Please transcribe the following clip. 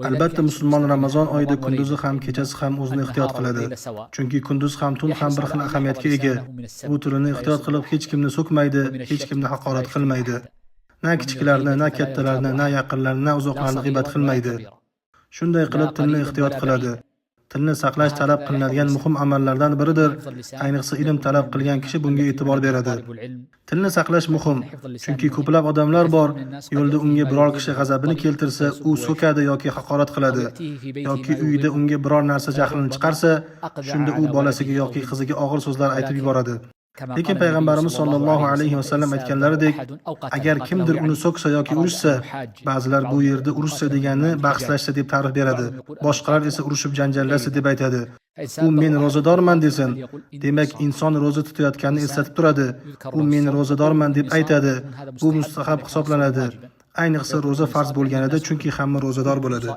Albatta musulmon Ramazon oyida kunduzi ham kechasi ham o'zini ehtiyot qiladi. Chunki kunduz ham tun ham bir xil ahamiyatga ega. U turini ehtiyot qilib hech kimni so'kmaydi, hech kimni haqorat qilmaydi. Na kichiklarni, na kattalarni, na yaqinlarni, na uzoqlarni g'iybat qilmaydi. Shunday qilib tilni ehtiyot qiladi. Tilni saqlash talab qilinadigan muhim amallardan biridir. Ayniqsa ilm talab qilgan kishi bunga e'tibor beradi. Tilni saqlash muhim, chunki ko'plab odamlar bor, yo'lda unga biror kishi g'azabini keltirsa, u so'kadi yoki haqorat qiladi, yoki uyida unga biror narsa jahlini chiqarsa, shunda u bolasiga yoki qiziga og'ir so'zlar aytib yuboradi. Lekin payg'ambarimiz sollallohu alayhi vasallam aytganlaridek, agar kimdir uni so'ksa yoki urishsa, ba'zilar bu yerda urishsa degani bahslashsa deb ta'rif beradi. Boshqalar esa urushib janjallashsa deb aytadi. U men ro'zadorman desin. Demak, inson ro'za tutayotganini eslatib turadi. U men ro'zadorman deb aytadi. Bu mustahab hisoblanadi. Ayniqsa ro'za farz bo'lganida, chunki hamma ro'zador bo'ladi.